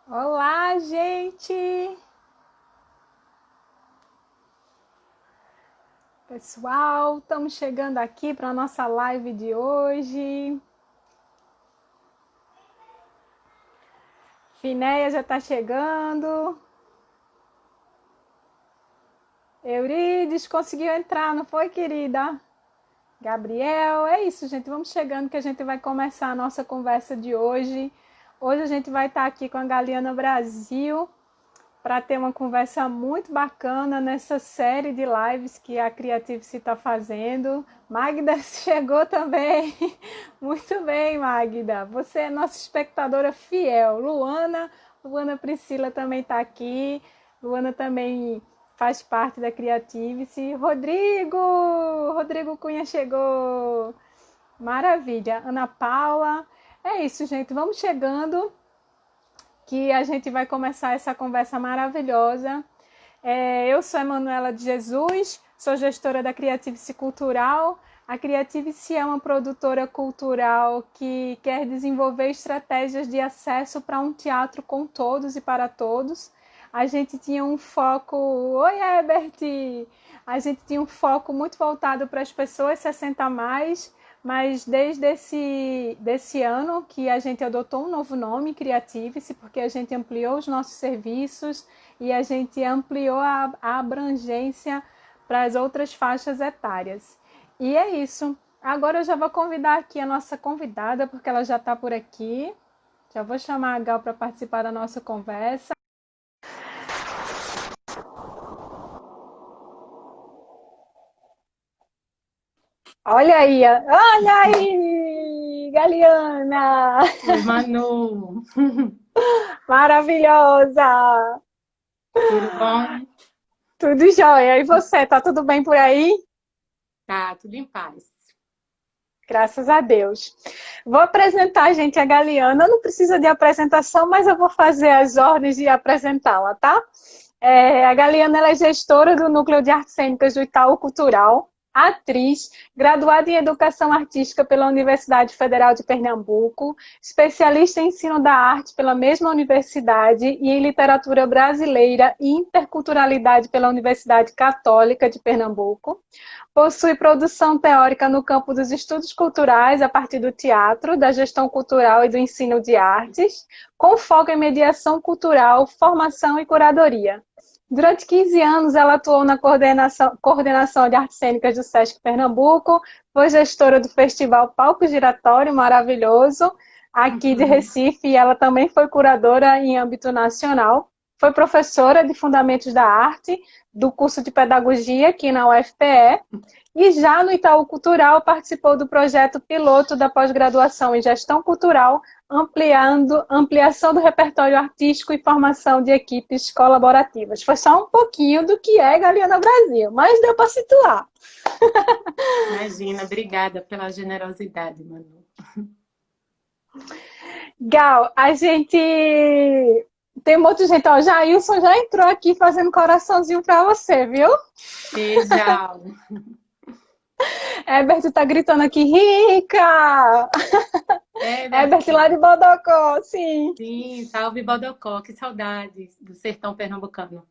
Olá, gente! Pessoal, estamos chegando aqui para a nossa live de hoje. Finéia já está chegando. Eurides conseguiu entrar, não foi, querida? Gabriel, é isso, gente. Vamos chegando que a gente vai começar a nossa conversa de hoje. Hoje a gente vai estar aqui com a Galiana Brasil para ter uma conversa muito bacana nessa série de lives que a Creative-se está fazendo. Magda chegou também. Muito bem, Magda. Você é nossa espectadora fiel. Luana Priscila também está aqui. Luana também faz parte da Creative-se. Rodrigo Cunha chegou. Maravilha. Ana Paula. É isso, gente. Vamos chegando que a gente vai começar essa conversa maravilhosa. Eu sou a Emanuela de Jesus, sou gestora da Creative-se Cultural. A Creative-se é uma produtora cultural que quer desenvolver estratégias de acesso para um teatro com todos e para todos. A gente tinha um foco... Oi, Herbert! A gente tinha um foco muito voltado para as pessoas 60 a mais, mas desde desse ano que a gente adotou um novo nome, Creative-se, porque a gente ampliou os nossos serviços e a gente ampliou a abrangência para as outras faixas etárias. E é isso. Agora eu já vou convidar aqui a nossa convidada, porque ela já está por aqui. Já vou chamar a Gal para participar da nossa conversa. Olha aí, Galiana! Oi, Manu. Maravilhosa! Tudo bom? Tudo jóia. E você, tá tudo bem por aí? Tá, tudo em paz. Graças a Deus. Vou apresentar, gente, a Galiana. Não precisa de apresentação, mas eu vou fazer as ordens de apresentá-la, tá? A Galiana ela é gestora do Núcleo de Artes Cênicas do Itaú Cultural, atriz, graduada em Educação Artística pela Universidade Federal de Pernambuco, especialista em Ensino da Arte pela mesma universidade e em Literatura Brasileira e Interculturalidade pela Universidade Católica de Pernambuco. Possui produção teórica no campo dos estudos culturais a partir do teatro, da gestão cultural e do ensino de artes, com foco em mediação cultural, formação e curadoria. Durante 15 anos, ela atuou na coordenação de artes cênicas do Sesc Pernambuco, foi gestora do Festival Palco Giratório, maravilhoso, aqui de Uhum. Recife, e ela também foi curadora em âmbito nacional. Foi professora de Fundamentos da Arte, do curso de Pedagogia aqui na UFPE, e já no Itaú Cultural participou do projeto piloto da pós-graduação em Gestão Cultural, ampliação do repertório artístico e formação de equipes colaborativas. Foi só um pouquinho do que é Galiana Brasil, mas deu para situar. Imagina, obrigada pela generosidade, Manu. Gal, a gente tem um monte de gente, ó, Jailson já entrou aqui fazendo coraçãozinho para você, viu? Beijo. Herbert tá gritando aqui, rica! Herbert, Herbert lá de Bodocó, sim. sim, salve Bodocó, que saudade do sertão pernambucano.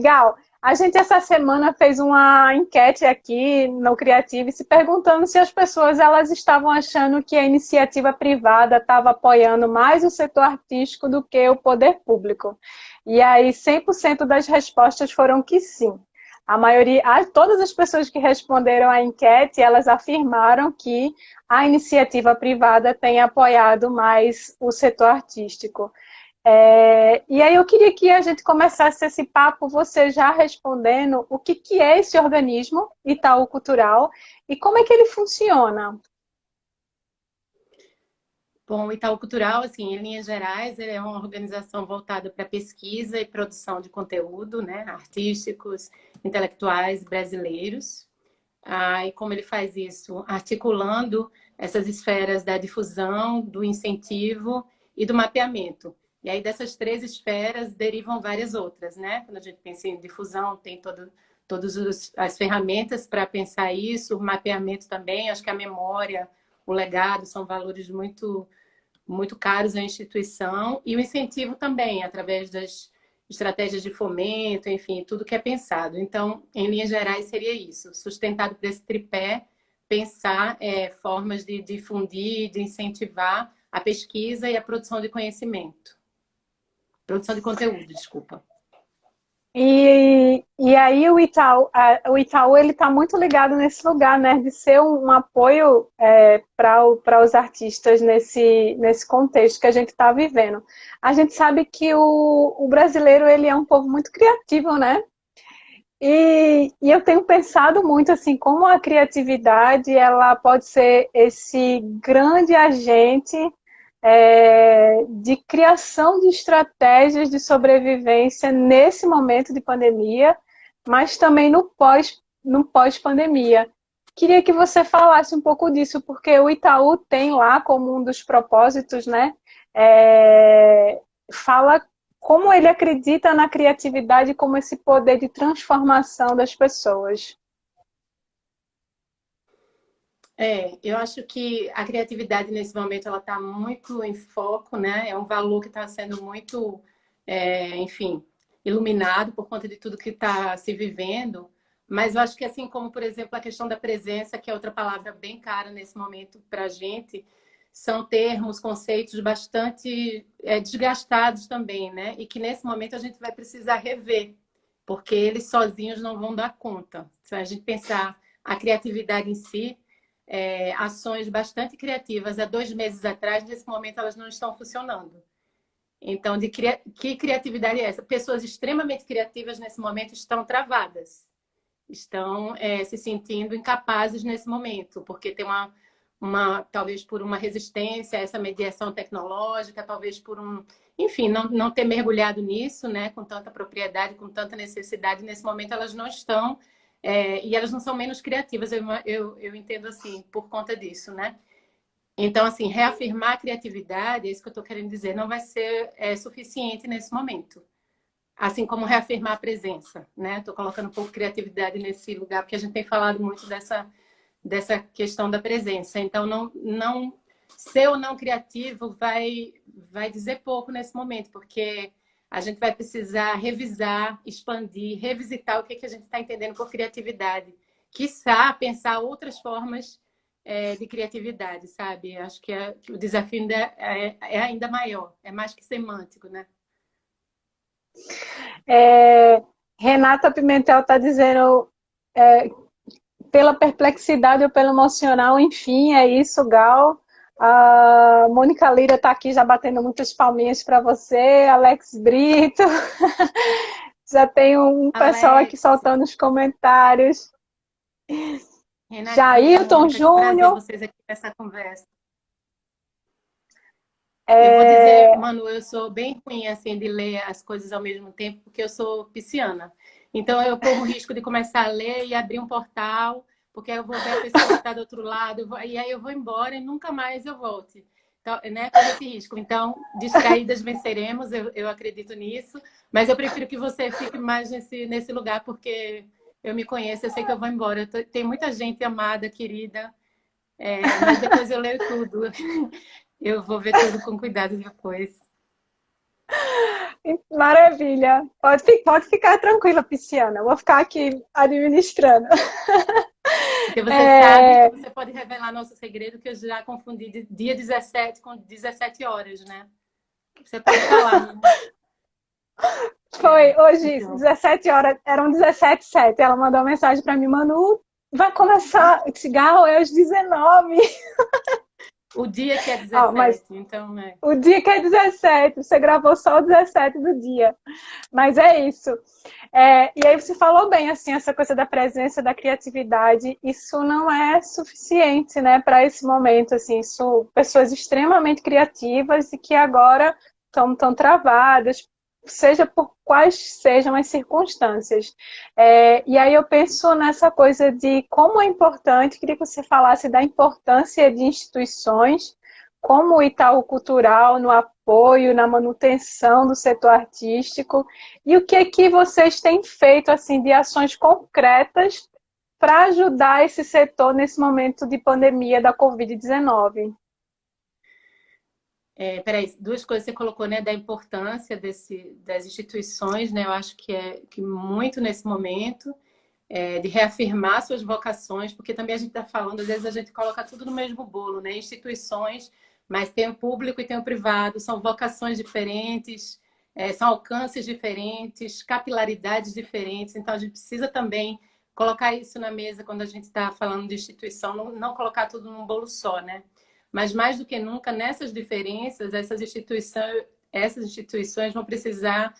Gal, a gente essa semana fez uma enquete aqui no Creative se perguntando se as pessoas elas estavam achando que a iniciativa privada estava apoiando mais o setor artístico do que o poder público. E aí 100% das respostas foram que sim. A maioria, todas as pessoas que responderam à enquete, elas afirmaram que a iniciativa privada tem apoiado mais o setor artístico. E aí eu queria que a gente começasse esse papo, você já respondendo o que é esse organismo Itaú Cultural e como é que ele funciona. Bom, o Itaú Cultural, assim, em linhas gerais, ele é uma organização voltada para pesquisa e produção de conteúdo, né, artísticos, intelectuais brasileiros. E como ele faz isso? Articulando essas esferas da difusão, do incentivo e do mapeamento. E aí dessas três esferas derivam várias outras, né? Quando a gente pensa em difusão, tem todas as ferramentas para pensar isso, o mapeamento também, acho que a memória, o legado são valores muito muito caros à instituição, e o incentivo também, através das estratégias de fomento, enfim, tudo que é pensado. Então, em linhas gerais, seria isso, sustentado por esse tripé, pensar formas de difundir, de incentivar a pesquisa e a produção de conhecimento. Produção de conteúdo, desculpa. E aí o Itaú ele está muito ligado nesse lugar, né, de ser um apoio para os artistas nesse contexto que a gente está vivendo. A gente sabe que o brasileiro ele é um povo muito criativo, né? E eu tenho pensado muito assim, como a criatividade ela pode ser esse grande agente de criação de estratégias de sobrevivência nesse momento de pandemia, mas também no pós-pandemia. Queria que você falasse um pouco disso, porque o Itaú tem lá como um dos propósitos, né? Fala como ele acredita na criatividade como esse poder de transformação das pessoas. Eu acho que a criatividade nesse momento ela está muito em foco, né? É um valor que está sendo muito, enfim, iluminado por conta de tudo que está se vivendo. Mas eu acho que assim como, por exemplo, a questão da presença, que é outra palavra bem cara nesse momento para a gente, são termos, conceitos bastante desgastados também, né? E que nesse momento a gente vai precisar rever, porque eles sozinhos não vão dar conta. Se a gente pensar a criatividade em si, ações bastante criativas há 2 meses atrás, nesse momento elas não estão funcionando. Então, que criatividade é essa? Pessoas extremamente criativas nesse momento estão travadas, estão se sentindo incapazes nesse momento, porque tem talvez por uma resistência a essa mediação tecnológica, talvez por enfim, não ter mergulhado nisso, né, com tanta propriedade, com tanta necessidade, nesse momento elas não estão, e elas não são menos criativas, eu entendo assim, por conta disso, né? Então, assim, reafirmar a criatividade, é isso que eu estou querendo dizer, não vai ser suficiente nesse momento. Assim como reafirmar a presença, né? Estou colocando um pouco de criatividade nesse lugar, porque a gente tem falado muito dessa questão da presença. Então, não ser ou não criativo vai dizer pouco nesse momento, porque a gente vai precisar revisar, expandir, revisitar o que a gente está entendendo por criatividade. Quiçá pensar outras formas de criatividade, sabe? Acho que o desafio ainda ainda maior, é mais que semântico, né? Renata Pimentel está dizendo pela perplexidade ou pelo emocional, enfim, é isso, Gal. A Mônica Lira está aqui já batendo muitas palminhas para você, Alex Brito. Já tem um pessoal aqui Alex, soltando os comentários. Renatinha, Jailton Mônica, que prazer Júnior. vocês aqui nessa conversa. Eu vou dizer, É... Manu, eu sou bem ruim assim de ler as coisas ao mesmo tempo, porque eu sou pisciana. Então eu corro o risco de começar a ler e abrir um portal, porque eu vou ver a pessoa que está do outro lado, e aí eu vou embora e nunca mais eu volte. Então, né, corro esse risco. Então, distraídas venceremos, eu acredito nisso, mas eu prefiro que você fique mais nesse lugar, porque eu me conheço, eu sei que eu vou embora. Tem muita gente amada, querida, mas depois eu leio tudo. Eu vou ver tudo com cuidado depois. Maravilha. Pode ficar tranquila, pisciana. Eu vou ficar aqui administrando. Porque você sabe que você pode revelar nosso segredo, que eu já confundi dia 17 com 17 horas, né? Você pode falar, né? Foi hoje, Então, 17 horas, eram 17h07. Ela mandou uma mensagem para mim, Manu, vai começar. Eu disse, Gal, é às 19. o dia que é Mas 17, então, né? o dia que é 17, você gravou só o 17 do dia. Mas é isso. E aí você falou bem, assim, essa coisa da presença, da criatividade, isso não é suficiente, né, para esse momento, assim, pessoas extremamente criativas e que agora estão tão travadas, seja por quais sejam as circunstâncias. E aí eu penso nessa coisa de como é importante, queria que você falasse da importância de instituições como o Itaú Cultural no apoio, na manutenção do setor artístico, e o que vocês têm feito assim de ações concretas para ajudar esse setor nesse momento de pandemia da Covid-19? Peraí, duas coisas que você colocou, né, da importância das instituições, né, eu acho que muito nesse momento, de reafirmar suas vocações, porque também a gente está falando, às vezes a gente coloca tudo no mesmo bolo, né, instituições, mas tem o público e tem o privado, são vocações diferentes, são alcances diferentes, capilaridades diferentes, então a gente precisa também colocar isso na mesa quando a gente está falando de instituição, não colocar tudo num bolo só, né? Mas mais do que nunca, nessas diferenças, essas instituições vão precisar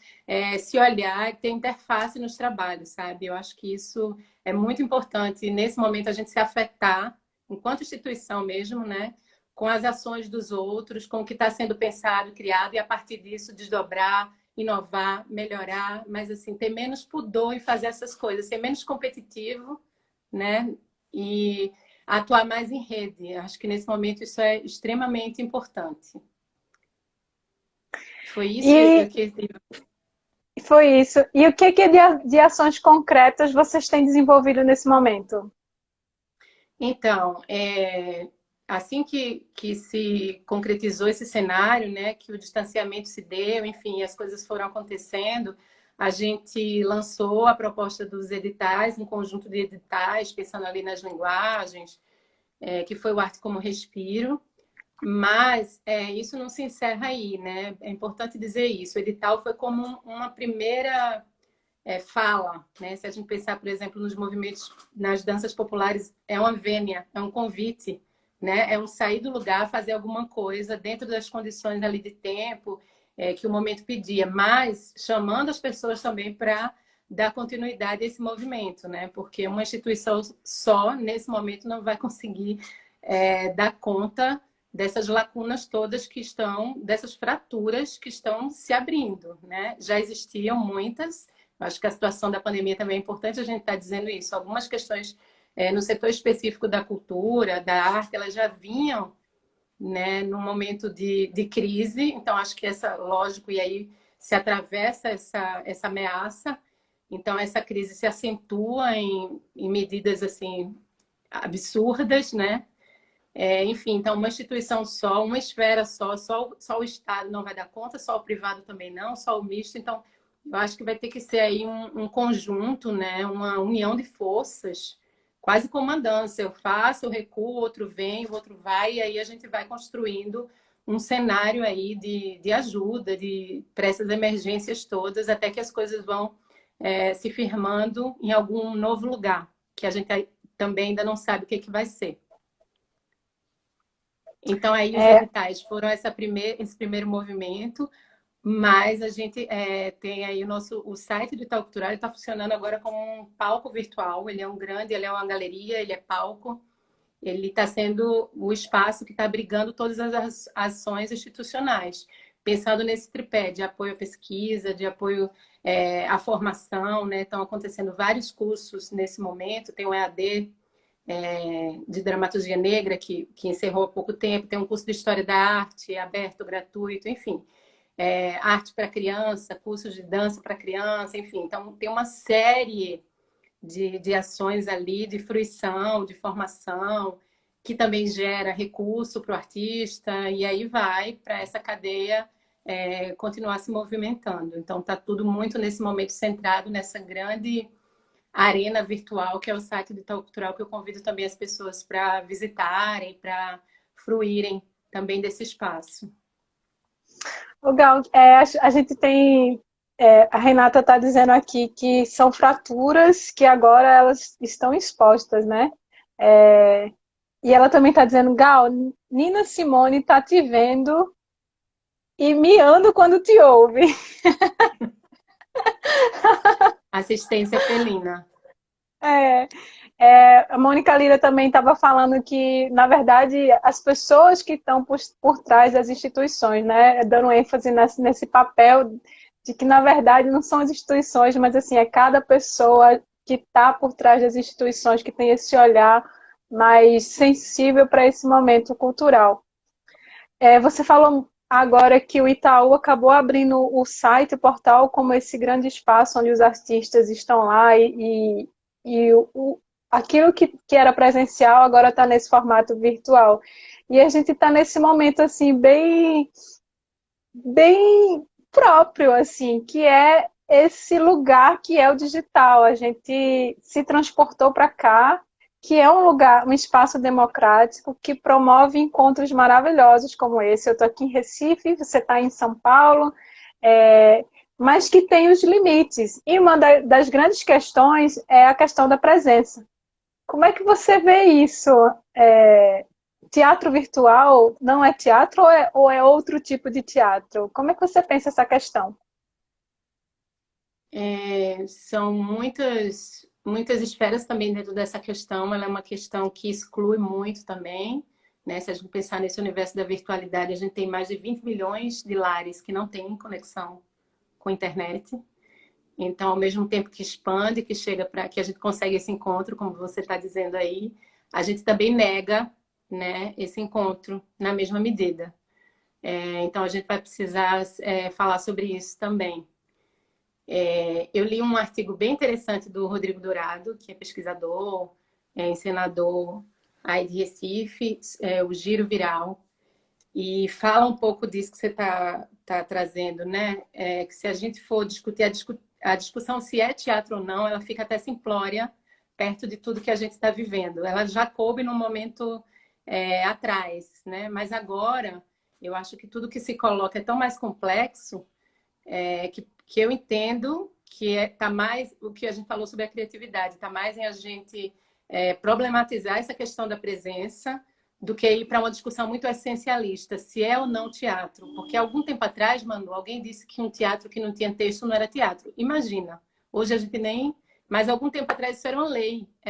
se olhar e ter interface nos trabalhos, sabe? Eu acho que isso é muito importante, nesse momento, a gente se afetar, enquanto instituição mesmo, né? Com as ações dos outros, com o que está sendo pensado, criado, e a partir disso desdobrar, inovar, melhorar, mas assim, ter menos pudor em fazer essas coisas, ser menos competitivo, né? E atuar mais em rede. Acho que nesse momento isso é extremamente importante. Foi isso E que foi isso. E o que de ações concretas vocês têm desenvolvido nesse momento? Então, assim que se concretizou esse cenário, né, que o distanciamento se deu, enfim, as coisas foram acontecendo, a gente lançou a proposta dos editais, um conjunto de editais, pensando ali nas linguagens, que foi o Arte como Respiro, mas isso não se encerra aí, né? É importante dizer isso. O edital foi como uma primeira fala, né? Se a gente pensar, por exemplo, nos movimentos, nas danças populares, é uma vênia, é um convite, né? É um sair do lugar, fazer alguma coisa dentro das condições ali de tempo que o momento pedia, mas chamando as pessoas também para dar continuidade a esse movimento, né? Porque uma instituição só, nesse momento, não vai conseguir dar conta dessas lacunas todas que estão, dessas fraturas que estão se abrindo, né? Já existiam muitas. Acho que a situação da pandemia também é importante a gente estar dizendo isso. Algumas questões no setor específico da cultura, da arte, elas já vinham, né, num momento de crise. Então, acho que essa, lógico, e aí se atravessa essa ameaça. Então, essa crise se acentua em medidas assim absurdas, né? Enfim, então uma instituição só, uma esfera só o Estado não vai dar conta, só o privado também não, só o misto. Então, eu acho que vai ter que ser aí um conjunto, né? Uma união de forças, quase comandância. Eu faço, eu recuo, o outro vem, o outro vai, e aí a gente vai construindo um cenário aí de ajuda para essas emergências todas, até que as coisas vão se firmando em algum novo lugar, que a gente também ainda não sabe o que vai ser. Então, aí os É, editais foram esse primeiro movimento, mas a gente tem aí o site do Itaú Cultural, ele está funcionando agora como um palco virtual, ele é um grande, ele é uma galeria, ele é palco, ele está sendo o espaço que está abrigando todas as ações institucionais, pensando nesse tripé de apoio à pesquisa, de apoio à formação, né? Estão acontecendo vários cursos nesse momento, tem o EAD, de dramaturgia negra, que encerrou há pouco tempo, tem um curso de História da Arte, aberto, gratuito, enfim. Arte para criança, cursos de dança para criança, enfim. Então, tem uma série de ações ali, de fruição, de formação, que também gera recurso para o artista, e aí vai para essa cadeia continuar se movimentando. Então, está tudo muito nesse momento centrado nessa grande arena virtual, que é o site do Itaú Cultural, que eu convido também as pessoas para visitarem, para fruírem também desse espaço. Gal, a gente tem. A Renata está dizendo aqui que são fraturas que agora elas estão expostas, né? E ela também está dizendo, Gal, Nina Simone está te vendo e miando quando te ouve. Assistência felina. É, a Mônica Lira também estava falando que, na verdade, as pessoas que estão por trás das instituições, né, dando ênfase nesse papel de que, na verdade, não são as instituições, mas assim, é cada pessoa que está por trás das instituições que tem esse olhar mais sensível para esse momento cultural. Você falou agora que o Itaú acabou abrindo o site, o portal, como esse grande espaço onde os artistas estão lá e aquilo que era presencial agora está nesse formato virtual. E a gente está nesse momento assim bem próprio, assim, que é esse lugar que é o digital. A gente se transportou para cá, que é um lugar, um espaço democrático que promove encontros maravilhosos como esse. Eu estou aqui em Recife, você está em São Paulo, é, mas que tem os limites. E uma das grandes questões é a questão da presença. Como é que você vê isso? Teatro virtual não é teatro ou é outro tipo de teatro? Como é que você pensa essa questão? São muitas esferas também dentro dessa questão. Ela é uma questão que exclui muito também, né? Se a gente pensar nesse universo da virtualidade, a gente tem mais de 20 milhões de lares que não têm conexão com a internet. Então, ao mesmo tempo que expande, que chega para que a gente consegue esse encontro, como você está dizendo aí, a gente também nega, né, esse encontro na mesma medida. Então, a gente vai precisar falar sobre isso também. Eu li um artigo bem interessante do Rodrigo Dourado, que é pesquisador, encenador aí de Recife, o Giro Viral, e fala um pouco disso que você tá trazendo, né? Que se a gente for discutir a discussão se é teatro ou não, ela fica até simplória perto de tudo que a gente está vivendo. Ela já coube num momento atrás, né? Mas agora eu acho que tudo que se coloca é tão mais complexo que eu entendo que tá mais o que a gente falou sobre a criatividade, está mais em a gente problematizar essa questão da presença do que ir para uma discussão muito essencialista, se é ou não teatro. Porque algum tempo atrás, Manu, alguém disse que um teatro que não tinha texto não era teatro. Imagina, hoje a gente nem... Mas algum tempo atrás isso era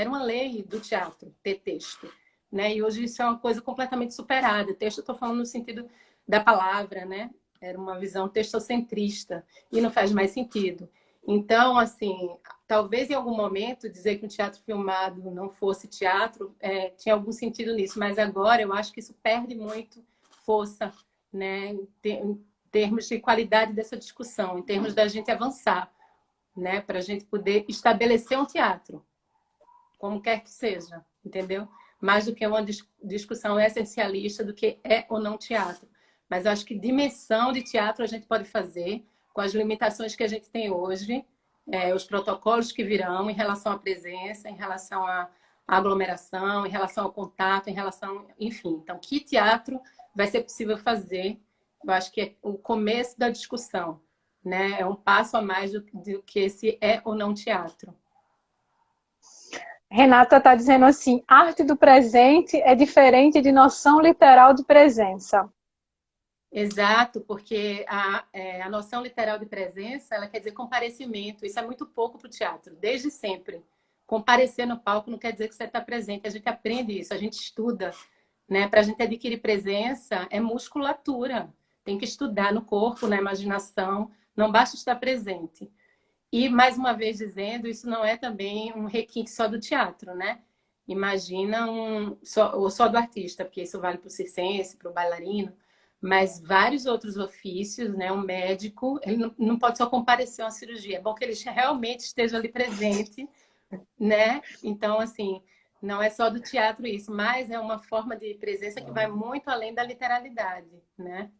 uma lei do teatro ter texto. Né? E hoje isso é uma coisa completamente superada. Texto, eu estou falando no sentido da palavra, né? Era uma visão textocentrista e não faz mais sentido. Então, assim, talvez em algum momento dizer que um teatro filmado não fosse teatro tinha algum sentido nisso, mas agora eu acho que isso perde muito força, né, em termos de qualidade dessa discussão, em termos da gente avançar, né, para a gente poder estabelecer um teatro, como quer que seja, entendeu? Mais do que uma discussão essencialista do que é ou não teatro. Mas eu acho que dimensão de teatro a gente pode fazer com as limitações que a gente tem hoje, os protocolos que virão em relação à presença, em relação à aglomeração, em relação ao contato, em relação... Enfim, então, que teatro vai ser possível fazer? Eu acho que é o começo da discussão, né? É um passo a mais do que esse é ou não teatro. Renata está dizendo assim, arte do presente é diferente de noção literal de presença. Exato, porque a noção literal de presença, ela quer dizer comparecimento. Isso é muito pouco para o teatro, desde sempre. Comparecer no palco não quer dizer que você está presente. A gente aprende isso, a gente estuda. Né? Para a gente adquirir presença, é musculatura. Tem que estudar no corpo, na imaginação. Não basta estar presente. E, mais uma vez dizendo, isso não é também um requinte só do teatro, né? Imagina ou só do artista, porque isso vale para o circense, para o bailarino, mas vários outros ofícios, né? Um médico, ele não pode só comparecer a uma cirurgia, é bom que ele realmente esteja ali presente, né? Então, assim, não é só do teatro isso, mas é uma forma de presença que vai muito além da literalidade, né?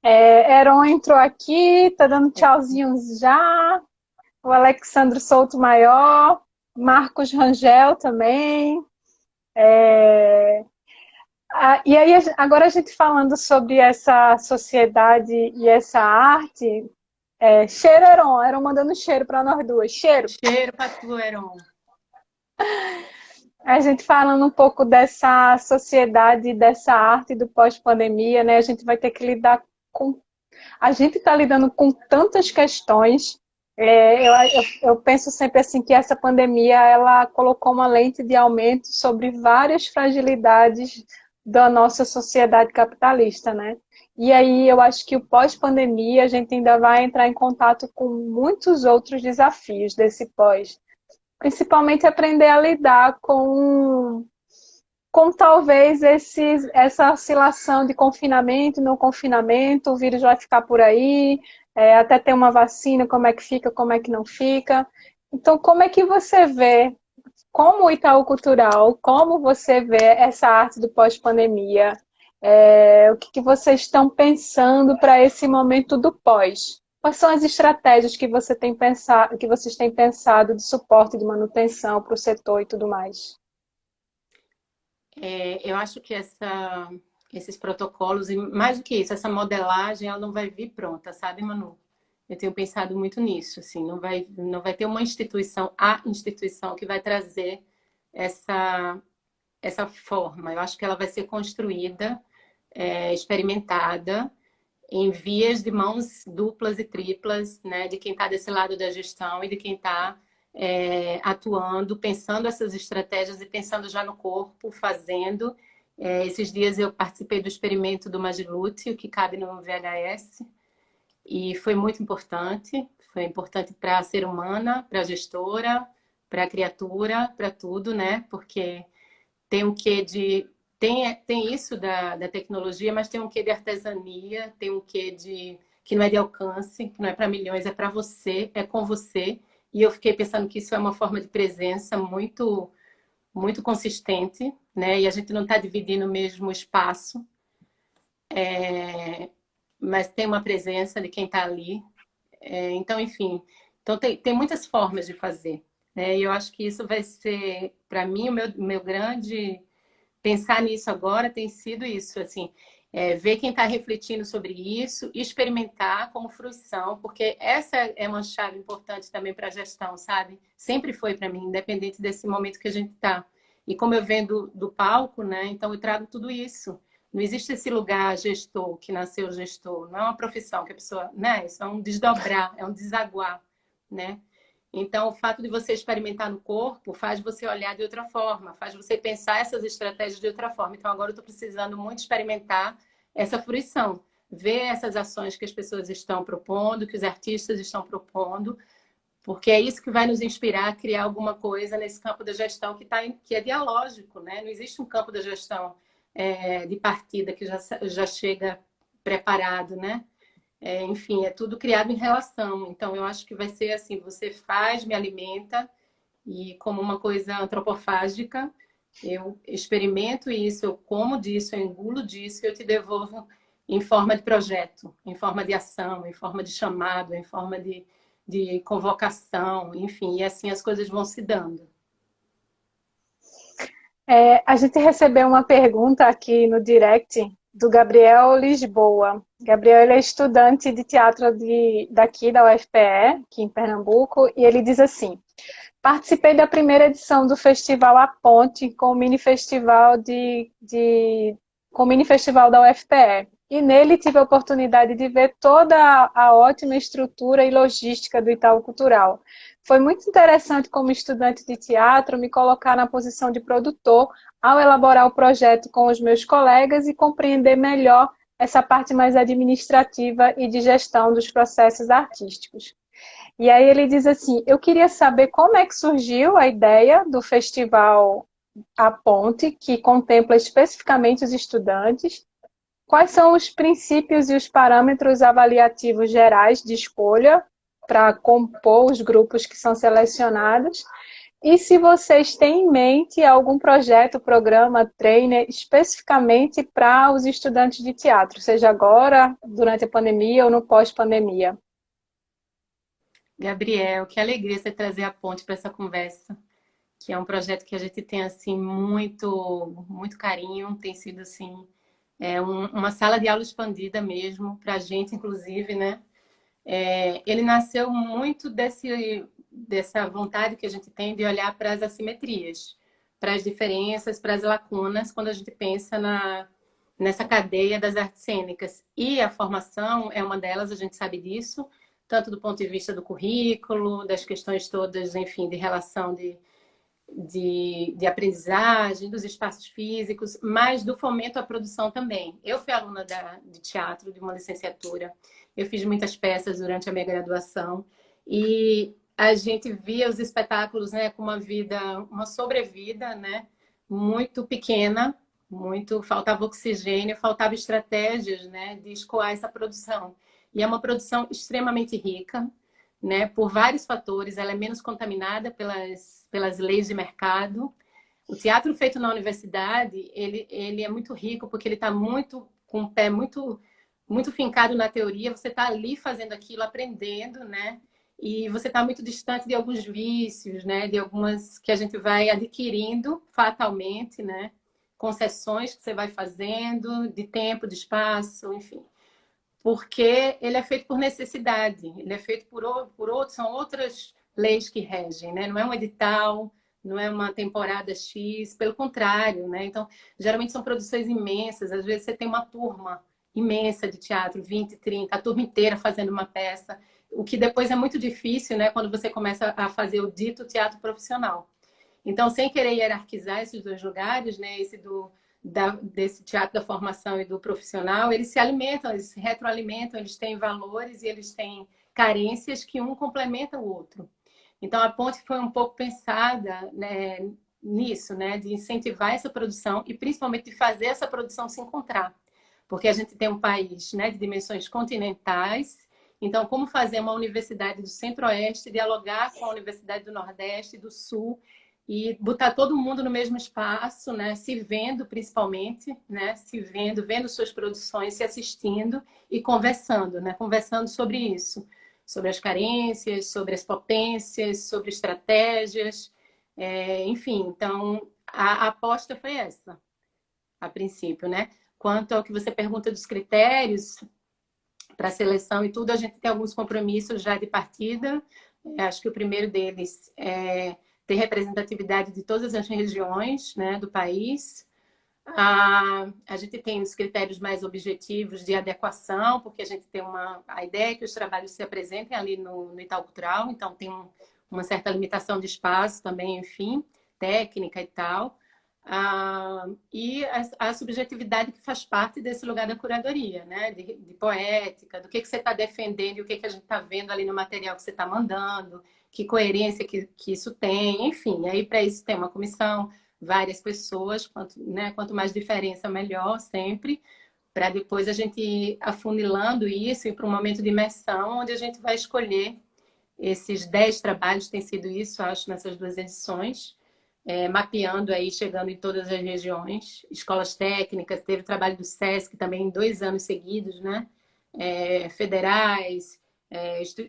Heron entrou aqui, tá dando tchauzinhos já. O Alexandre Souto Maior, Marcos Rangel também. E aí, agora a gente falando sobre essa sociedade e essa arte, cheiro, Heron. Heron mandando cheiro para nós duas. Cheiro. Cheiro para tu, Heron. A gente falando um pouco dessa sociedade, dessa arte do pós-pandemia, né? A gente vai ter que lidar com... A gente está lidando com tantas questões. Eu penso sempre assim que essa pandemia ela colocou uma lente de aumento sobre várias fragilidades da nossa sociedade capitalista, né? E aí eu acho que o pós-pandemia a gente ainda vai entrar em contato com muitos outros desafios desse pós. Principalmente aprender a lidar com talvez essa oscilação de confinamento e não confinamento, o vírus vai ficar por aí, até ter uma vacina, como é que fica, como é que não fica. Então, como é que você vê, como o Itaú Cultural, como você vê essa arte do pós-pandemia? O que vocês estão pensando para esse momento do pós? Quais são as estratégias que você tem pensado, que vocês têm pensado de suporte, de manutenção para o setor e tudo mais? Eu acho que esses protocolos, e mais do que isso, essa modelagem, ela não vai vir pronta, sabe, Manu? Eu tenho pensado muito nisso, assim, não vai ter uma instituição, a instituição que vai trazer essa, essa forma. Eu acho que ela vai ser construída, experimentada, em vias de mãos duplas e triplas, né, de quem está desse lado da gestão e de quem está atuando, pensando essas estratégias e pensando já no corpo, fazendo. Esses dias eu participei do experimento do Magilute, o que cabe no VHS, e foi importante para a ser humana, para a gestora, para a criatura, para tudo, né? Porque tem um quê de tem isso da tecnologia, mas tem um quê de artesania, tem um quê de que não é de alcance, que não é para milhões, é para você, é com você. E eu fiquei pensando que isso é uma forma de presença muito consistente, né? E a gente não está dividindo o mesmo espaço, mas tem uma presença de quem está ali. Então, enfim, então tem muitas formas de fazer, né? E eu acho que isso vai ser, para mim, o meu grande pensar nisso agora tem sido isso, assim, ver quem está refletindo sobre isso, experimentar como fruição, porque essa é uma chave importante também para a gestão, sabe? Sempre foi para mim, independente desse momento que a gente está. E como eu venho do palco, né? Então eu trago tudo isso. Não existe esse lugar gestor que nasceu gestor, não é uma profissão que a pessoa, né? Isso é um desdobrar, é um desaguar, né? Então, o fato de você experimentar no corpo faz você olhar de outra forma, faz você pensar essas estratégias de outra forma. Então, agora eu estou precisando muito experimentar essa fruição, ver essas ações que as pessoas estão propondo, que os artistas estão propondo, porque é isso que vai nos inspirar a criar alguma coisa nesse campo da gestão que é dialógico, né? Não existe um campo da gestão de partida que já chega preparado, né? Enfim, é tudo criado em relação. Então, eu acho que vai ser assim: você faz, me alimenta, e como uma coisa antropofágica, eu experimento isso, eu como disso, eu engulo disso e eu te devolvo em forma de projeto, em forma de ação, em forma de chamado, em forma de convocação, enfim, e assim as coisas vão se dando. A gente recebeu uma pergunta aqui no direct do Gabriel Lisboa. Gabriel, ele é estudante de teatro daqui da UFPE, aqui em Pernambuco, e ele diz assim: participei da primeira edição do Festival A Ponte com o mini festival com o mini festival da UFPE. E nele tive a oportunidade de ver toda a ótima estrutura e logística do Itaú Cultural. Foi muito interessante, como estudante de teatro, me colocar na posição de produtor ao elaborar o projeto com os meus colegas e compreender melhor essa parte mais administrativa e de gestão dos processos artísticos. E aí ele diz assim: eu queria saber como é que surgiu a ideia do festival A Ponte, que contempla especificamente os estudantes, quais são os princípios e os parâmetros avaliativos gerais de escolha para compor os grupos que são selecionados, e se vocês têm em mente algum projeto, programa, trainer especificamente para os estudantes de teatro, seja agora, durante a pandemia ou no pós-pandemia. Gabriel, que alegria você trazer a ponte para essa conversa, que é um projeto que a gente tem assim muito carinho, tem sido assim uma sala de aula expandida mesmo para a gente, inclusive, né? Ele nasceu muito dessa vontade que a gente tem de olhar para as assimetrias, para as diferenças, para as lacunas, quando a gente pensa nessa cadeia das artes cênicas. E a formação é uma delas, a gente sabe disso, tanto do ponto de vista do currículo, das questões todas, enfim, de relação de aprendizagem, dos espaços físicos, mas do fomento à produção também. Eu fui aluna de teatro, de uma licenciatura, eu fiz muitas peças durante a minha graduação e a gente via os espetáculos, né, com uma sobrevida, né, muito pequena, faltava oxigênio, faltava estratégias, né, de escoar essa produção. E é uma produção extremamente rica, né, por vários fatores. Ela é menos contaminada pelas leis de mercado. O teatro feito na universidade, ele é muito rico porque ele está muito com o pé muito fincado na teoria. Você está ali fazendo aquilo, aprendendo, né? E você está muito distante de alguns vícios, né? De algumas que a gente vai adquirindo fatalmente, né? Concessões que você vai fazendo, de tempo, de espaço, enfim. Porque ele é feito por necessidade, ele é feito por outros, são outras leis que regem, né? Não é um edital, não é uma temporada X, pelo contrário, né? Então, geralmente são produções imensas, às vezes você tem uma turma imensa de teatro, 20, 30, a turma inteira fazendo uma peça, o que depois é muito difícil, né? Quando você começa a fazer o dito teatro profissional. Então, sem querer hierarquizar esses dois lugares, né? Desse teatro da formação e do profissional, eles se alimentam, eles se retroalimentam, eles têm valores e eles têm carências que um complementa o outro. Então, a ponte foi um pouco pensada, né, nisso, né? De incentivar essa produção e principalmente de fazer essa produção se encontrar. Porque a gente tem um país, né, de dimensões continentais. Então, como fazer uma universidade do Centro-Oeste dialogar com a Universidade do Nordeste e do Sul e botar todo mundo no mesmo espaço, né? Se vendo principalmente, né? Se vendo, vendo suas produções, se assistindo e conversando, né? Conversando sobre isso, sobre as carências, sobre as potências, sobre estratégias, enfim. Então, a aposta foi essa, a princípio, né? Quanto ao que você pergunta dos critérios para seleção e tudo, a gente tem alguns compromissos já de partida. Acho que o primeiro deles é ter representatividade de todas as regiões, né, do país. A gente tem os critérios mais objetivos de adequação, porque a gente tem a ideia é que os trabalhos se apresentem ali no Itaú Cultural, então tem uma certa limitação de espaço também, enfim, técnica e tal. E a subjetividade que faz parte desse lugar da curadoria, né? De poética, do que você está defendendo e o que a gente está vendo ali no material que você está mandando, que coerência que isso tem, enfim. Aí, para isso, tem uma comissão, várias pessoas, quanto mais diferença, melhor, sempre, para depois a gente ir afunilando isso e para um momento de imersão, onde a gente vai escolher esses 10 trabalhos, tem sido isso, acho, nessas 2 edições, mapeando aí, chegando em todas as regiões, escolas técnicas, teve o trabalho do SESC também em 2 anos seguidos, né? Federais,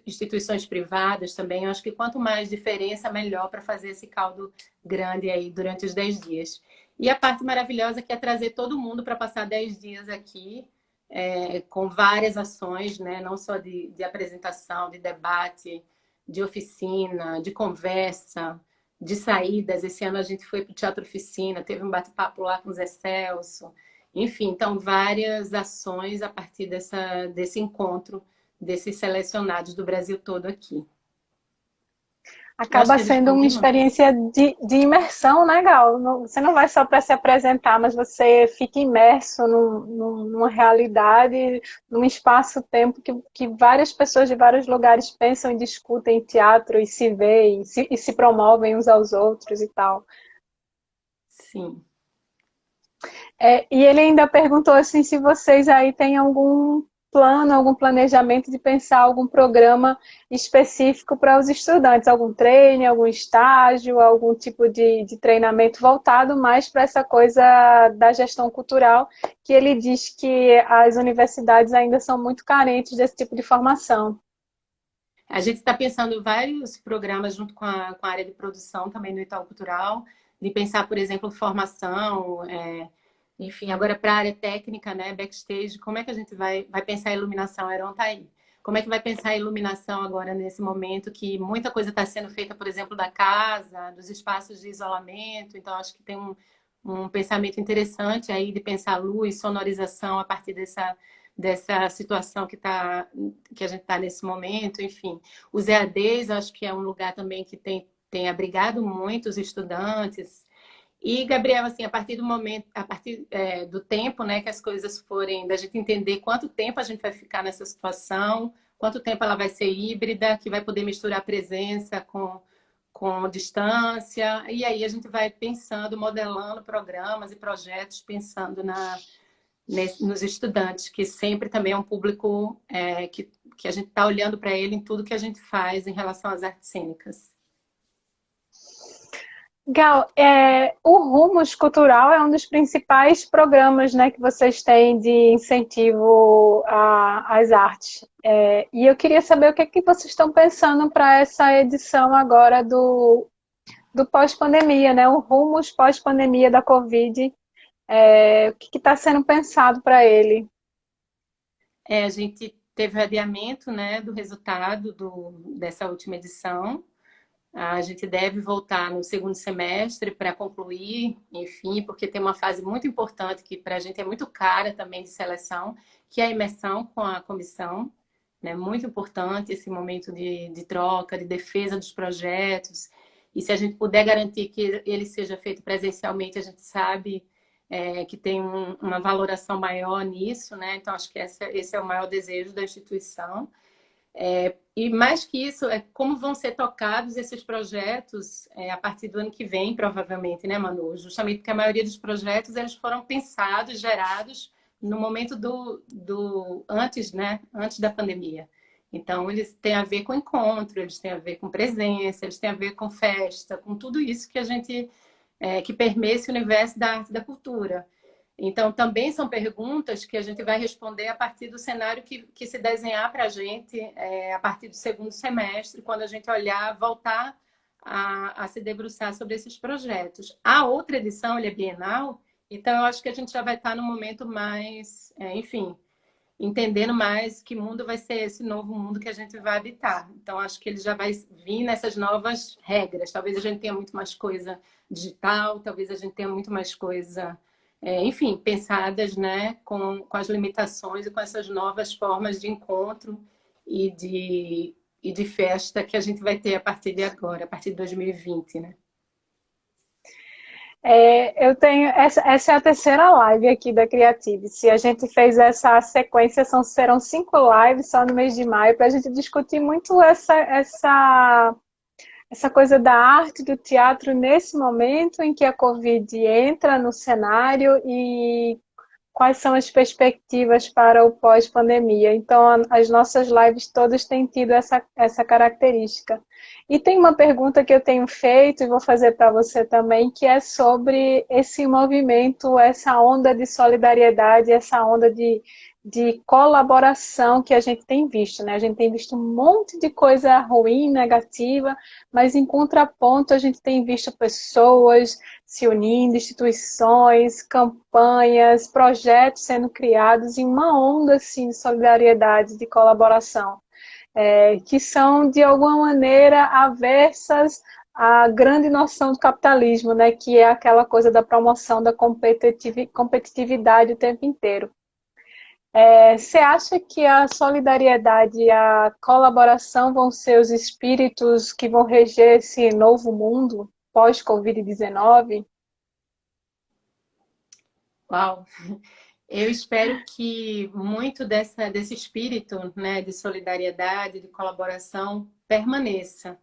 instituições privadas também. Eu acho que quanto mais diferença, melhor para fazer esse caldo grande aí durante os 10 dias. E a parte maravilhosa que é trazer todo mundo para passar 10 dias aqui, com várias ações, né? Não só de apresentação, de debate, de oficina, de conversa, de saídas. Esse ano a gente foi para o Teatro Oficina, teve um bate-papo lá com o Zé Celso. Enfim, então várias ações a partir desse encontro, desses selecionados do Brasil todo aqui. Acaba sendo uma experiência de imersão, né, Gal? Você não vai só para se apresentar, mas você fica imerso numa realidade, num espaço-tempo que várias pessoas de vários lugares pensam e discutem teatro e se veem, e se promovem uns aos outros e tal. Sim. E ele ainda perguntou assim, se vocês aí têm algum plano, algum planejamento de pensar algum programa específico para os estudantes, algum treino, algum estágio, algum tipo de treinamento voltado mais para essa coisa da gestão cultural, que ele diz que as universidades ainda são muito carentes desse tipo de formação. A gente está pensando vários programas junto com a área de produção também no Itaú Cultural, de pensar, por exemplo, formação, enfim, agora para a área técnica, né, backstage, como é que a gente vai pensar a iluminação? Heron tá aí. Como é que vai pensar a iluminação agora nesse momento que muita coisa está sendo feita, por exemplo, da casa, dos espaços de isolamento? Então, acho que tem um pensamento interessante aí de pensar luz, sonorização a partir dessa situação que a gente está nesse momento, enfim. Os EADs, acho que é um lugar também que tem abrigado muito os estudantes. E, Gabriel, assim, a partir do momento, do tempo, né, que as coisas forem, da gente entender quanto tempo a gente vai ficar nessa situação, quanto tempo ela vai ser híbrida, que vai poder misturar presença com distância, e aí a gente vai pensando, modelando programas e projetos, pensando nos estudantes, que sempre também é um público porque a gente está olhando para ele em tudo que a gente faz em relação às artes cênicas. Gal, o Rumos Cultural é um dos principais programas, né, que vocês têm de incentivo às artes. E eu queria saber o que é que vocês estão pensando para essa edição agora do pós-pandemia, né? O Rumos pós-pandemia da Covid. O que está sendo pensado para ele? A gente teve o adiamento, né, do resultado dessa última edição. A gente deve voltar no segundo semestre para concluir, enfim, porque tem uma fase muito importante que para a gente é muito cara também de seleção, que é a imersão com a comissão. Né? Muito importante esse momento de troca, de defesa dos projetos. E se a gente puder garantir que ele seja feito presencialmente, a gente sabe que tem uma valoração maior nisso, né? Então, acho que esse é o maior desejo da instituição. E mais que isso, como vão ser tocados esses projetos a partir do ano que vem, provavelmente, né, Manu? Justamente porque a maioria dos projetos eles foram pensados, gerados no momento antes, né, antes da pandemia. Então, eles têm a ver com encontro, eles têm a ver com presença, eles têm a ver com festa, com tudo isso que a gente que permeia esse universo da arte e da cultura. Então, também são perguntas que a gente vai responder a partir do cenário que se desenhar para a gente a partir do segundo semestre, quando a gente olhar, voltar a se debruçar sobre esses projetos. A outra edição, ele é bienal, então eu acho que a gente já vai estar no momento mais, enfim, entendendo mais que mundo vai ser esse novo mundo que a gente vai habitar. Então, acho que ele já vai vir nessas novas regras. Talvez a gente tenha muito mais coisa digital, talvez a gente tenha muito mais coisa enfim, pensadas, né, com as limitações e com essas novas formas de encontro e de festa que a gente vai ter a partir de agora, a partir de 2020, né? Eu tenho essa é a terceira live aqui da Creative. Se a gente fez essa sequência, serão 5 lives só no mês de maio para a gente discutir muito essa coisa da arte, do teatro nesse momento em que a Covid entra no cenário e quais são as perspectivas para o pós-pandemia. Então, as nossas lives todas têm tido essa característica. E tem uma pergunta que eu tenho feito e vou fazer para você também, que é sobre esse movimento, essa onda de solidariedade, essa onda de colaboração que a gente tem visto, né? A gente tem visto um monte de coisa ruim, negativa, mas em contraponto a gente tem visto pessoas se unindo, instituições, campanhas, projetos sendo criados em uma onda assim, de solidariedade, de colaboração, que são de alguma maneira aversas à grande noção do capitalismo, né? Que é aquela coisa da promoção da competitividade o tempo inteiro. Você acha que a solidariedade e a colaboração vão ser os espíritos que vão reger esse novo mundo pós-Covid-19? Uau! Eu espero que muito desse espírito, né, de solidariedade, de colaboração permaneça,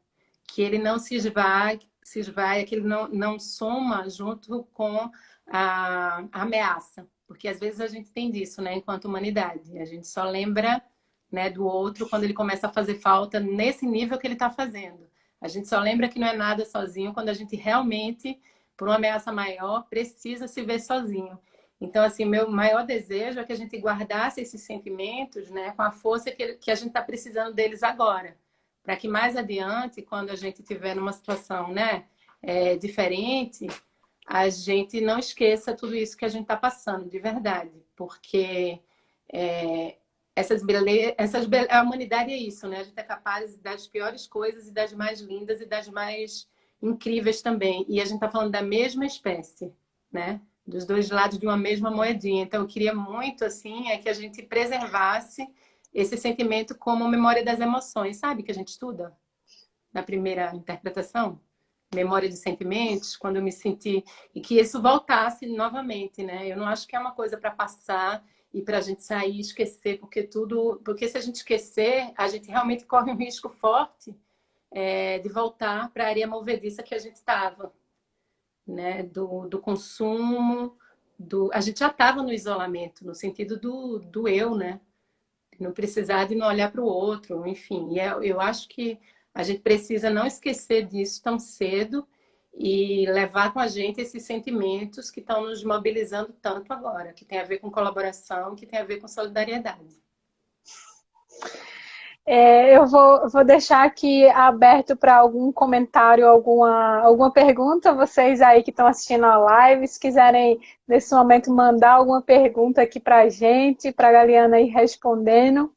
que ele não se esvaia, que ele não soma junto com a ameaça, porque às vezes a gente tem disso, né, enquanto humanidade, a gente só lembra, né, do outro quando ele começa a fazer falta nesse nível que ele está fazendo. A gente só lembra que não é nada sozinho quando a gente realmente, por uma ameaça maior, precisa se ver sozinho. Então, assim, meu maior desejo é que a gente guardasse esses sentimentos, né, com a força que a gente está precisando deles agora, para que mais adiante, quando a gente estiver numa situação, né, diferente, a gente não esqueça tudo isso que a gente está passando, de verdade, porque a humanidade é isso, né? A gente é capaz das piores coisas e das mais lindas e das mais incríveis também. E a gente está falando da mesma espécie, né? Dos dois lados de uma mesma moedinha. Então, eu queria muito, assim, que a gente preservasse esse sentimento como memória das emoções, sabe? Que a gente estuda na primeira interpretação. Memória de sentimentos, quando eu me senti... E que isso voltasse novamente, né? Eu não acho que é uma coisa para passar e para a gente sair e esquecer, porque se a gente esquecer, a gente realmente corre um risco forte de voltar para a areia movediça que a gente estava, né? Do consumo, a gente já estava no isolamento, no sentido do eu, né? não precisar de não olhar para o outro, enfim. E eu acho que a gente precisa não esquecer disso tão cedo e levar com a gente esses sentimentos que estão nos mobilizando tanto agora, que tem a ver com colaboração, que tem a ver com solidariedade. Eu vou deixar aqui aberto para algum comentário, alguma pergunta. Vocês aí que estão assistindo a live, se quiserem nesse momento mandar alguma pergunta aqui para a gente, para a Galiana ir respondendo.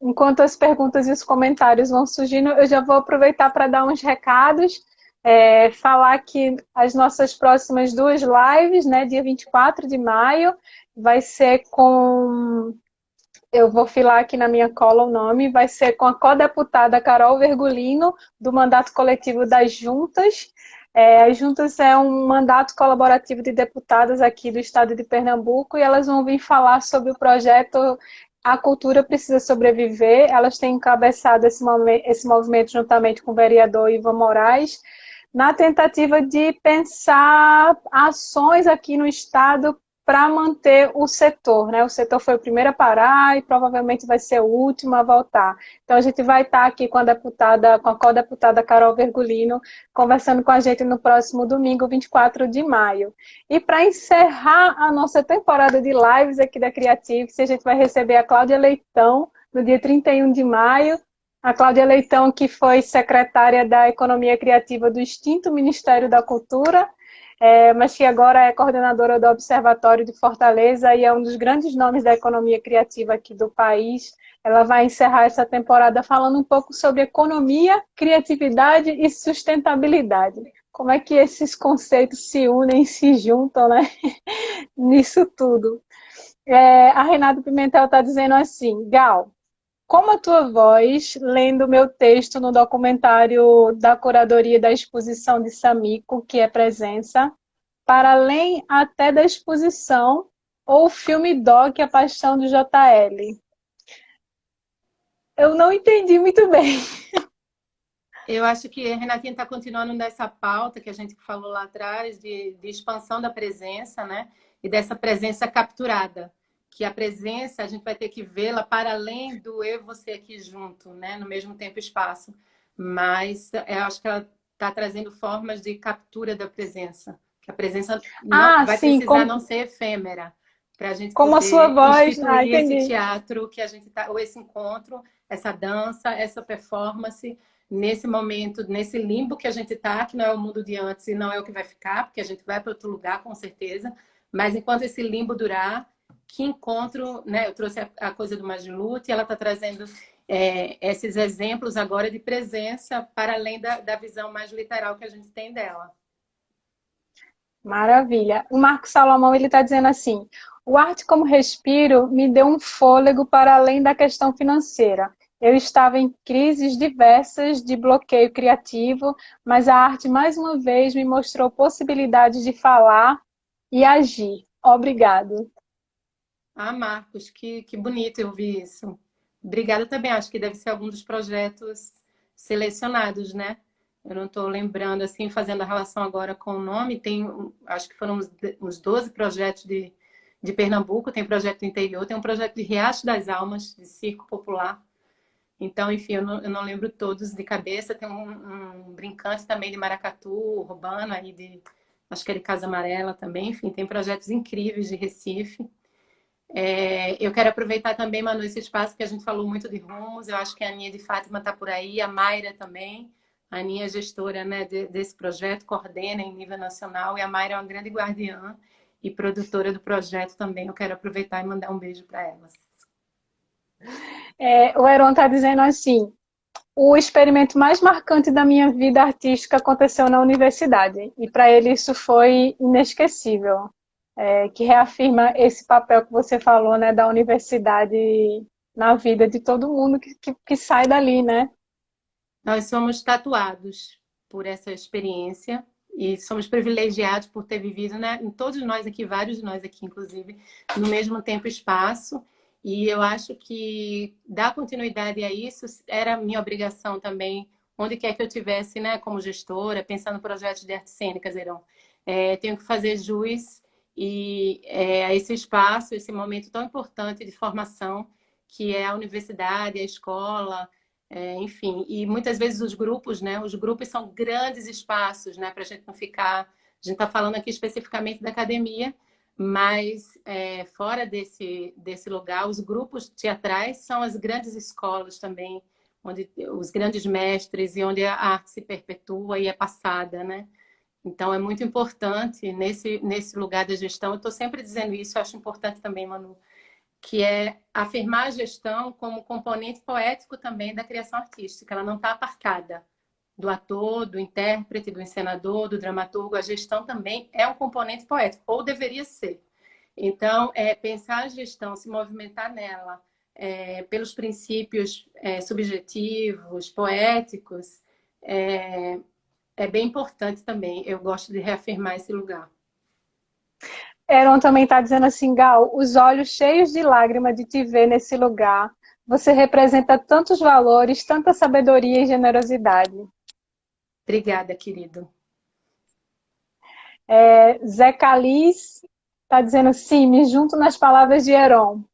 Enquanto as perguntas e os comentários vão surgindo, eu já vou aproveitar para dar uns recados. Falar que as nossas próximas 2 lives, né, dia 24 de maio, vai ser com... Eu vou filar aqui na minha cola o nome, vai ser com a co-deputada Carol Vergolino, do Mandato Coletivo das Juntas. As Juntas é um mandato colaborativo de deputadas aqui do estado de Pernambuco e elas vão vir falar sobre o projeto A Cultura Precisa Sobreviver. Elas têm encabeçado esse movimento juntamente com o vereador Ivan Moraes, na tentativa de pensar ações aqui no estado para manter o setor, né? O setor foi o primeiro a parar e provavelmente vai ser o último a voltar. Então a gente vai estar aqui com a co-deputada Carol Vergolino, conversando com a gente no próximo domingo, 24 de maio. E para encerrar a nossa temporada de lives aqui da Creative, a gente vai receber a Cláudia Leitão no dia 31 de maio. A Cláudia Leitão, que foi secretária da Economia Criativa do extinto Ministério da Cultura, mas que agora é coordenadora do Observatório de Fortaleza e é um dos grandes nomes da economia criativa aqui do país. Ela vai encerrar essa temporada falando um pouco sobre economia, criatividade e sustentabilidade. Como é que esses conceitos se unem, se juntam, né? Nisso tudo. A Renata Pimentel está dizendo assim, Gal, como a tua voz, lendo meu texto no documentário da curadoria da exposição de Samico, que é Presença, para além até da exposição, ou o filme doc A Paixão do JL. Eu não entendi muito bem. Eu acho que a Renatinha está continuando nessa pauta que a gente falou lá atrás, de expansão da presença, né? E dessa presença capturada. Que a presença, a gente vai ter que vê-la para além do eu e você aqui junto, né? No mesmo tempo e espaço. Mas eu acho que ela está trazendo formas de captura da presença. Que a presença não vai Sim, precisar não ser efêmera. Para a gente como a sua poder voz. instituir esse Entendi. teatro que a gente tá, ou esse encontro, essa dança, essa performance, nesse momento, nesse limbo que a gente está, que não é o mundo de antes e não é o que vai ficar, porque a gente vai para outro lugar, com certeza. Mas enquanto esse limbo durar, que encontro, né? Eu trouxe a coisa do Majlut e ela está trazendo esses exemplos agora de presença para além da visão mais literal que a gente tem dela. Maravilha. O Marco Salomão ele está dizendo assim: o arte como respiro me deu um fôlego para além da questão financeira. Eu estava em crises diversas de bloqueio criativo, mas a arte mais uma vez me mostrou possibilidades de falar e agir. Obrigado. Ah, Marcos, que bonito eu ouvir isso. Obrigada também. Acho que deve ser algum dos projetos selecionados, né? Eu não estou lembrando, assim, fazendo a relação agora com o nome. Tem, acho que foram uns 12 projetos de Pernambuco, tem projeto do interior, tem um projeto de Riacho das Almas, de circo popular. Então, enfim, eu não lembro todos de cabeça. Tem um brincante também de maracatu, urbano, aí acho que é de Casa Amarela também. Enfim, tem projetos incríveis de Recife. Eu quero aproveitar também, Manu, esse espaço que a gente falou muito de rumos. Eu acho que a Aninha de Fátima está por aí, a Mayra também. A Aninha é gestora, né, desse projeto, coordena em nível nacional, e a Mayra é uma grande guardiã e produtora do projeto também. Eu quero aproveitar e mandar um beijo para elas. O Heron está dizendo assim: o experimento mais marcante da minha vida artística aconteceu na universidade, e para ele isso foi inesquecível. Que reafirma esse papel que você falou, né, da universidade na vida de todo mundo que sai dali, né? Nós somos tatuados por essa experiência e somos privilegiados por ter vivido, né, em todos nós aqui, vários de nós aqui, inclusive, no mesmo tempo e espaço. E eu acho que dar continuidade a isso era minha obrigação também, onde quer que eu tivesse, né, como gestora, pensando em projetos de artes cênicas, Heron. Tenho que fazer jus a esse espaço, esse momento tão importante de formação que é a universidade, a escola, enfim. E muitas vezes os grupos, né? Os grupos são grandes espaços, né? Para a gente não ficar... A gente está falando aqui especificamente da academia, mas fora desse lugar, os grupos teatrais são as grandes escolas também, onde os grandes mestres e onde a arte se perpetua e é passada, né? Então, é muito importante nesse lugar da gestão. Eu estou sempre dizendo isso, eu acho importante também, Manu, que é afirmar a gestão como componente poético também da criação artística. Ela não está apartada do ator, do intérprete, do encenador, do dramaturgo. A gestão também é um componente poético, ou deveria ser. Então, pensar a gestão, se movimentar nela, pelos princípios subjetivos, poéticos, é bem importante também. Eu gosto de reafirmar esse lugar. Eron também está dizendo assim, Gal, os olhos cheios de lágrima de te ver nesse lugar. Você representa tantos valores, tanta sabedoria e generosidade. Obrigada, querido. Zé Caliz está dizendo sim, me junto nas palavras de Heron.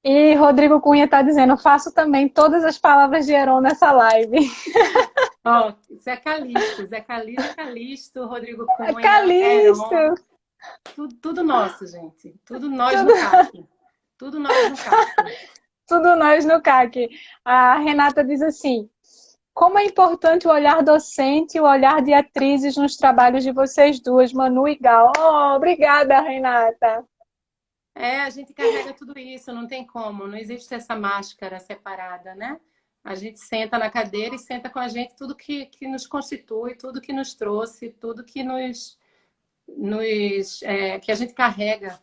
E Rodrigo Cunha está dizendo, faço também todas as palavras de Heron nessa live. Ó, Zé Calixto, Rodrigo Cunha, Heron, Calixto! tudo nosso, gente. Tudo nós no CAC. Tudo nós no CAC. Tudo nós no CAC. A Renata diz assim, como é importante o olhar docente e o olhar de atrizes nos trabalhos de vocês duas, Manu e Gal. Oh, obrigada, Renata. A gente carrega tudo isso, não tem como, não existe essa máscara separada, né? A gente senta na cadeira e senta com a gente tudo que nos constitui, tudo que nos trouxe, tudo que que a gente carrega,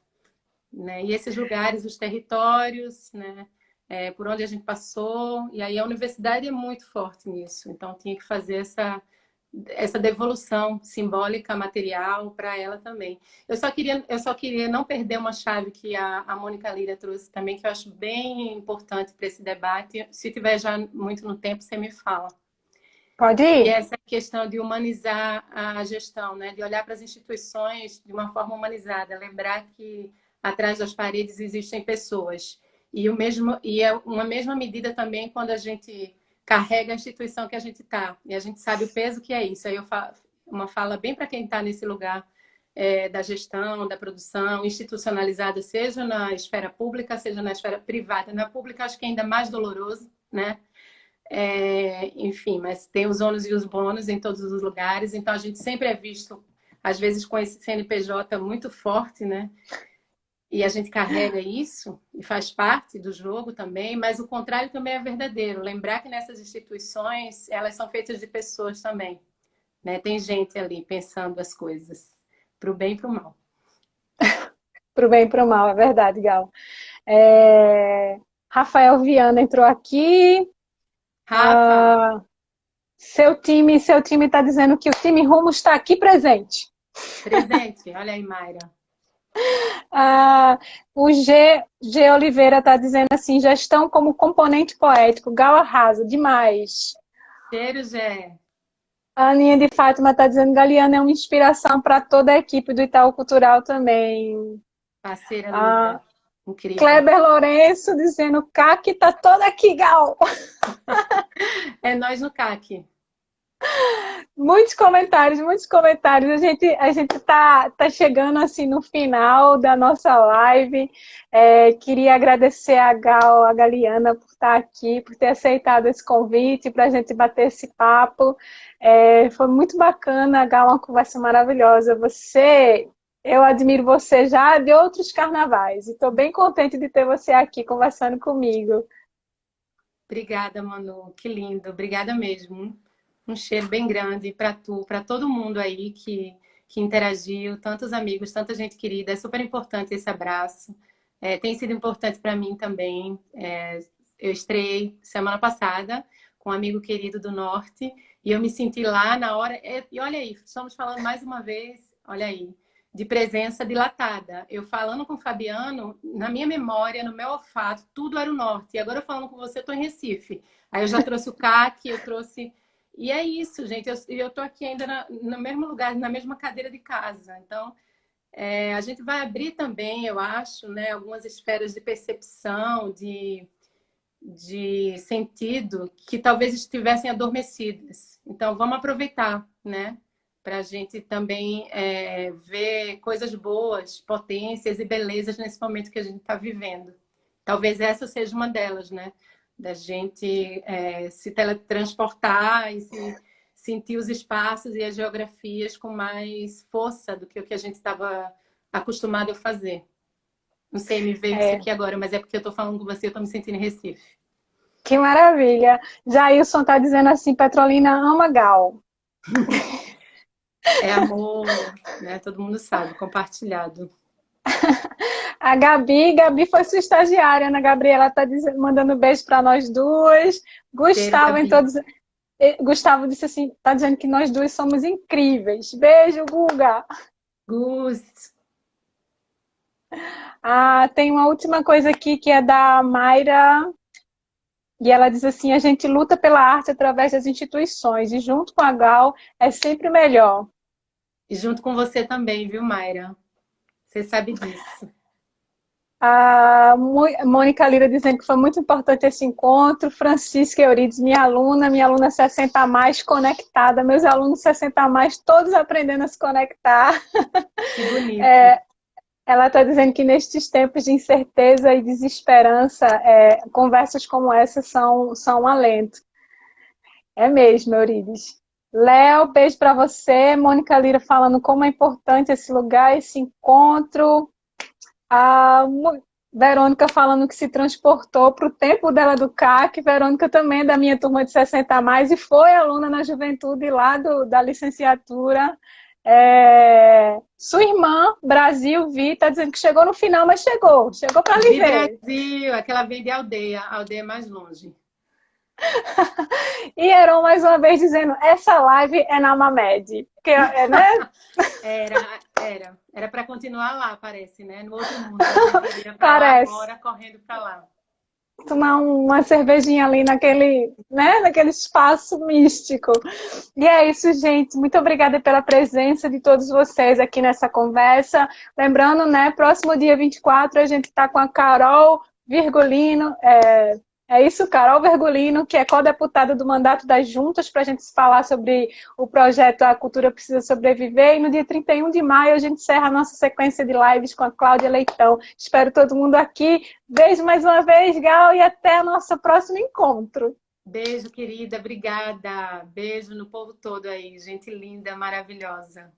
né? E esses lugares, os territórios, né? Por onde a gente passou, e aí a universidade é muito forte nisso, então tinha que fazer essa devolução simbólica, material para ela também. Eu só queria não perder uma chave que a Mônica Lira trouxe também, que eu acho bem importante para esse debate. Se tiver já muito no tempo, você me fala. Pode E ir. essa questão de humanizar a gestão, né? De olhar para as instituições de uma forma humanizada, lembrar que atrás das paredes existem pessoas. E é uma mesma medida também quando a gente carrega a instituição que a gente está. E a gente sabe o peso que é isso. Aí uma fala bem para quem está nesse lugar da gestão, da produção, institucionalizada, seja na esfera pública, seja na esfera privada. Na pública, acho que é ainda mais doloroso, né? Enfim, mas tem os ônus e os bônus em todos os lugares, então a gente sempre é visto, às vezes, com esse CNPJ muito forte, né? E a gente carrega isso e faz parte do jogo também, mas o contrário também é verdadeiro. Lembrar que nessas instituições, elas são feitas de pessoas também, né? Tem gente ali pensando as coisas, para o bem e para o mal. Pro bem e pro mal, é verdade, Gal. Rafael Viana entrou aqui. Rafa, Seu time está dizendo que o time Rumo está aqui presente. presente. Olha aí, Mayra. O G Oliveira está dizendo assim, gestão como componente poético, Gal arrasa, demais. Cheiro, Gé. A Aninha de Fátima está dizendo que Galiana é uma inspiração para toda a equipe do Itaú Cultural também. Parceira linda. Incrível. Kleber Lourenço dizendo, CAC está toda aqui, Gal. É nós no CAC. Muitos comentários, muitos comentários. A gente tá chegando assim no final da nossa live. Queria agradecer a Gal, a Galiana, por estar aqui, por ter aceitado esse convite para a gente bater esse papo. Foi muito bacana, Gal, uma conversa maravilhosa. Eu admiro você já de outros carnavais e estou bem contente de ter você aqui conversando comigo. Obrigada, Manu. Que lindo. Obrigada mesmo. Um cheiro bem grande para tu, para todo mundo aí que interagiu, tantos amigos, tanta gente querida. É super importante esse abraço. Tem sido importante para mim também. Eu estreiei semana passada com um amigo querido do Norte e eu me senti lá na hora. E olha aí, estamos falando mais uma vez, olha aí, de presença dilatada. Eu falando com o Fabiano, na minha memória, no meu olfato, tudo era o Norte. E agora eu falando com você, eu estou em Recife. Aí eu já trouxe o CAC, eu trouxe... E é isso, gente. Eu estou aqui ainda no mesmo lugar, na mesma cadeira de casa. Então, a gente vai abrir também, eu acho, né, algumas esferas de percepção, de de sentido que talvez estivessem adormecidas. Então, vamos aproveitar, né? Para a gente também ver coisas boas, potências e belezas nesse momento que a gente está vivendo. Talvez essa seja uma delas, né? Da gente se teletransportar e se sentir os espaços e as geografias com mais força do que o que a gente estava acostumado a fazer. Não sei, me veio isso É, aqui agora, mas é porque eu estou falando com você, eu estou me sentindo em Recife. que maravilha. Jailson está dizendo assim, Petrolina ama Gal. É amor, né? Todo mundo sabe, compartilhado. A Gabi foi sua estagiária, Ana Gabriela está mandando beijo para nós duas. Cheiro, Gustavo, em Gabi. todos. Gustavo disse assim, está dizendo que nós duas somos incríveis. Beijo, Guga. Gus. Ah, tem uma última coisa aqui que é da Mayra. E ela diz assim: a gente luta pela arte através das instituições, e junto com a Gal é sempre melhor. E junto com você também, viu, Mayra? Você sabe disso. A Mônica Lira dizendo que foi muito importante esse encontro. Francisca Eurides, minha aluna 60 a mais conectada, meus alunos 60 a mais, todos aprendendo a se conectar. Que bonito. Ela está dizendo que nestes tempos de incerteza e desesperança, conversas como essa são um alento. É mesmo, Eurides. Léo, beijo para você. Mônica Lira falando como é importante esse lugar, esse encontro. A Verônica falando que se transportou para o tempo dela do CAC. Verônica também é da minha turma de 60 a mais e foi aluna na juventude lá da licenciatura. Sua irmã, Brasil, Vi, está dizendo que chegou no final, mas chegou. Chegou para Vi viver. Brasil, aquela vem de aldeia, a aldeia mais longe. E Heron mais uma vez dizendo, essa live é na Mamed. Que, né? Era para continuar lá, parece, né? No outro mundo. A gente iria para lá Parece. agora, correndo para lá. Tomar uma cervejinha ali naquele espaço místico. E é isso, gente. Muito obrigada pela presença de todos vocês aqui nessa conversa. Lembrando, né, próximo dia 24 a gente está com a Carol Virgulino, é isso, Carol Vergolino, que é co-deputada do mandato das juntas, para a gente falar sobre o projeto A Cultura Precisa Sobreviver. E no dia 31 de maio a gente encerra a nossa sequência de lives com a Cláudia Leitão. Espero todo mundo aqui. Beijo mais uma vez, Gal, e até o nosso próximo encontro. Beijo, querida. Obrigada. Beijo no povo todo aí. Gente linda, maravilhosa.